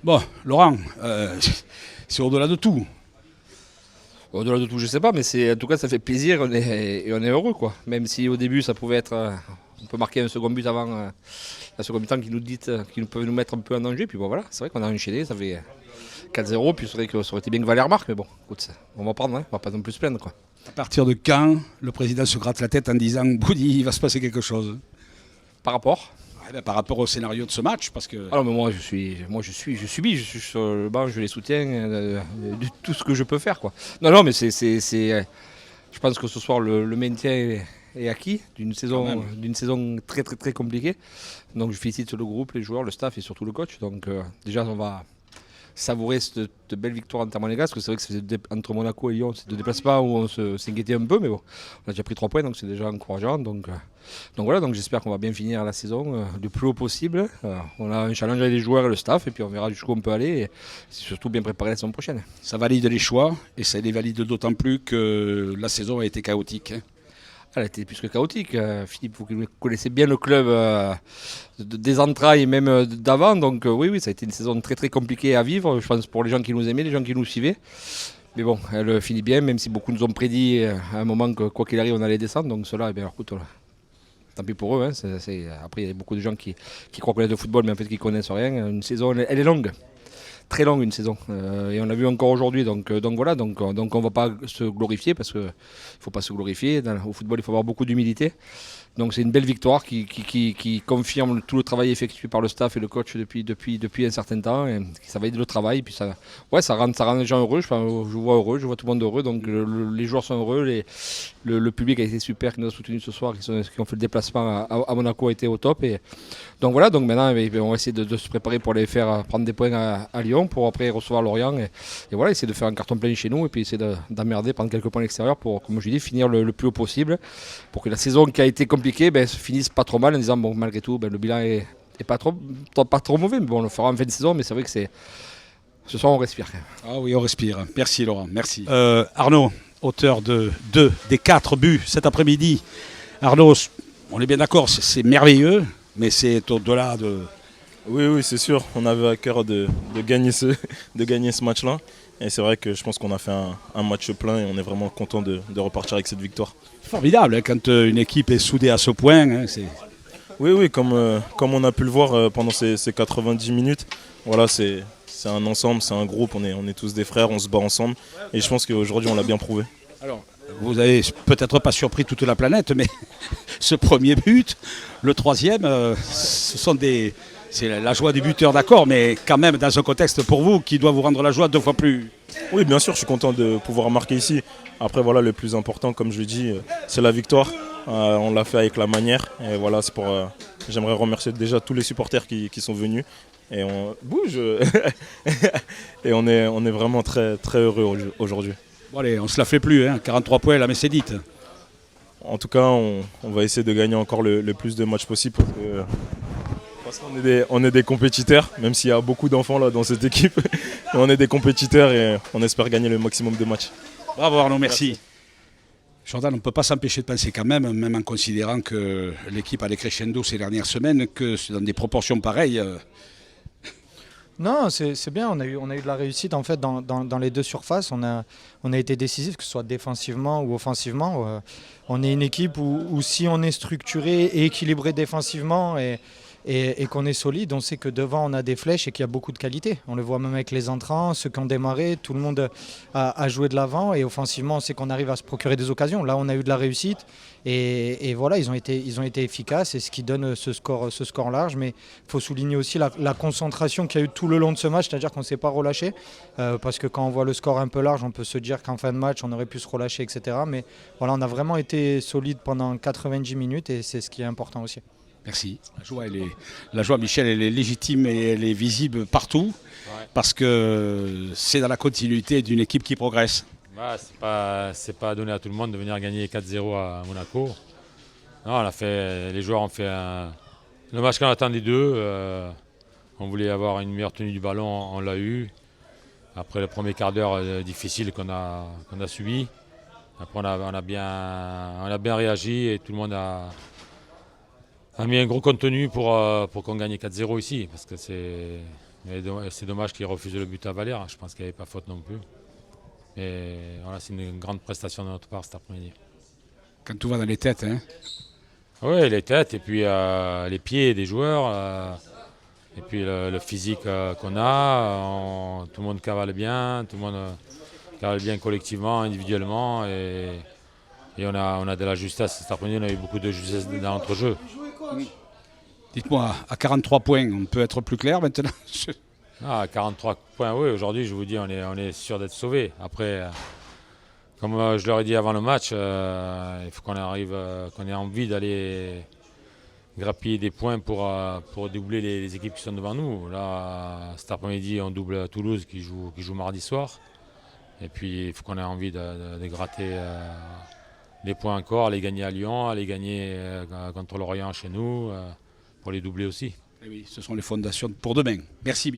Bon, Laurent, c'est au-delà de tout. Au-delà de tout, je sais pas, mais en tout cas, ça fait plaisir et on est heureux, quoi. Même si au début, ça pouvait être. On peut marquer un second but avant la seconde mi-temps qui peut nous mettre un peu en danger. Puis bon, voilà, c'est vrai qu'on a enchaîné, ça fait 4-0. Puis c'est vrai que ça aurait été bien que Valère marque, mais bon, écoute, on va prendre, hein, on va pas non plus se plaindre, quoi. À partir de quand le président se gratte la tête en disant Boudi, il va se passer quelque chose? Par rapport. Par rapport au scénario de ce match, parce que. Alors, mais je subis, je suis sur le banc, je les soutiens, de tout ce que je peux faire, quoi. Non, mais je pense que ce soir, le maintien est acquis d'une saison très, très, très compliquée. Donc, je félicite le groupe, les joueurs, le staff et surtout le coach. Donc, déjà, on va savourer cette belle victoire en termes monégasques, parce que c'est vrai que entre Monaco et Lyon, c'est deux déplacements où on s'inquiétait un peu, mais bon, on a déjà pris 3 points, donc c'est déjà encourageant. Donc voilà, donc j'espère qu'on va bien finir la saison le plus haut possible. On a un challenge avec les joueurs et le staff, et puis on verra jusqu'où on peut aller, et c'est surtout bien préparer la saison prochaine. Ça valide les choix, et ça les valide d'autant plus que la saison a été chaotique. Elle a été plus que chaotique. Philippe, vous connaissez bien le club des entrailles et même d'avant. Donc oui, ça a été une saison très très compliquée à vivre, je pense, pour les gens qui nous aimaient, les gens qui nous suivaient. Mais bon, elle finit bien, même si beaucoup nous ont prédit à un moment que quoi qu'il arrive, on allait descendre. Donc cela, écoute, tant pis pour eux. Hein. Après, il y a beaucoup de gens qui croient connaître le football, mais en fait qui ne connaissent rien. Une saison, elle est longue. Très longue une saison et on l'a vu encore aujourd'hui, donc voilà, donc on ne va pas se glorifier, parce qu'il ne faut pas se glorifier. Au football, il faut avoir beaucoup d'humilité. Donc c'est une belle victoire qui confirme tout le travail effectué par le staff et le coach depuis un certain temps, et ça valide le travail. Puis ça rend les gens heureux. Je vois tout le monde heureux. Donc les joueurs sont heureux, le public a été super, qui nous a soutenus ce soir, qui ont fait le déplacement à Monaco, a été au top. Et donc voilà, donc maintenant on va essayer de se préparer pour aller faire prendre des points à Lyon, pour après recevoir Lorient, et voilà, essayer de faire un carton plein chez nous, et puis essayer d'emmerder, prendre quelques points à l'extérieur pour, comme je dis, finir le plus haut possible, pour que la saison qui a été compliquée se finisse pas trop mal, en disant bon, malgré tout le bilan est pas trop mauvais, mais bon, on le fera en fin de saison. Mais c'est vrai que ce soir on respire. Ah oui, on respire. Merci Laurent, merci. Arnaud, auteur de 2 des 4 buts cet après-midi. Arnaud, on est bien d'accord, c'est merveilleux, mais c'est au-delà de... Oui, c'est sûr. On avait à cœur de gagner ce match-là. Et c'est vrai que je pense qu'on a fait un match plein, et on est vraiment content de repartir avec cette victoire. Formidable, hein, quand une équipe est soudée à ce point. Hein, Oui, comme on a pu le voir pendant ces 90 minutes. Voilà, c'est un ensemble, c'est un groupe, on est tous des frères, on se bat ensemble. Et je pense qu'aujourd'hui, on l'a bien prouvé. Alors, vous n'avez peut-être pas surpris toute la planète, mais ce premier but, le troisième, c'est la joie des buteurs, d'accord, mais quand même dans un contexte pour vous qui doit vous rendre la joie 2 fois plus. Oui, bien sûr, je suis content de pouvoir marquer ici. Après, voilà, le plus important, comme je le dis, c'est la victoire. On l'a fait avec la manière. Et voilà, j'aimerais remercier déjà tous les supporters qui sont venus. Et on bouge. Et on est vraiment très, très heureux aujourd'hui. Bon allez, on ne se la fait plus, hein, 43 points, la messe est dite. En tout cas, on va essayer de gagner encore le plus de matchs possible, parce qu'on est des compétiteurs, même s'il y a beaucoup d'enfants là dans cette équipe. On est des compétiteurs et on espère gagner le maximum de matchs. Bravo Arnaud, merci. Jordan, on ne peut pas s'empêcher de penser quand même en considérant que l'équipe a des crescendo ces dernières semaines, que c'est dans des proportions pareilles. Non, c'est bien, on a eu de la réussite en fait dans les deux surfaces. On a été décisif, que ce soit défensivement ou offensivement. On est une équipe où si on est structuré et équilibré défensivement et qu'on est solide, on sait que devant on a des flèches et qu'il y a beaucoup de qualité. On le voit même avec les entrants, ceux qui ont démarré, tout le monde a joué de l'avant, et offensivement on sait qu'on arrive à se procurer des occasions. Là on a eu de la réussite et voilà, ils ont été efficaces, et ce qui donne ce score large. Mais il faut souligner aussi la concentration qu'il y a eu tout le long de ce match, c'est-à-dire qu'on ne s'est pas relâché, parce que quand on voit le score un peu large, on peut se dire qu'en fin de match on aurait pu se relâcher, etc. Mais voilà, on a vraiment été solide pendant 90 minutes, et c'est ce qui est important aussi. Merci. La joie, Michel, elle est légitime et elle est visible partout, parce que c'est dans la continuité d'une équipe qui progresse. C'est pas donné à tout le monde de venir gagner 4-0 à Monaco. Non, les joueurs ont fait le match qu'on attendait d'eux. On voulait avoir une meilleure tenue du ballon, on l'a eu. Après le premier quart d'heure difficile qu'on a subi. Après on a bien réagi, et tout le monde a mis un gros contenu pour qu'on gagne 4-0 ici, parce que C'est dommage qu'il refuse le but à Valère. Je pense qu'il n'y avait pas faute non plus. Et voilà, c'est une grande prestation de notre part cet après-midi. Quand tout va dans les têtes, hein. Oui, les têtes et puis les pieds des joueurs. Et puis le physique qu'on a. Tout le monde cavale bien. Tout le monde cavale bien collectivement, individuellement. Et on a de la justesse. Cet après-midi, on a eu beaucoup de justesse dans notre jeu. Dites-moi, à 43 points, on peut être plus clair maintenant? À 43 points, oui, aujourd'hui, je vous dis, on est sûr d'être sauvé. Après, comme je leur ai dit avant le match, il faut qu'on arrive, qu'on ait envie d'aller grappiller des points pour doubler les équipes qui sont devant nous. Là, cet après-midi, on double Toulouse qui joue mardi soir. Et puis, il faut qu'on ait envie de gratter les points encore, aller gagner à Lyon, aller gagner contre Lorient chez nous, pour les doubler aussi. Et oui, ce sont les fondations pour demain. Merci.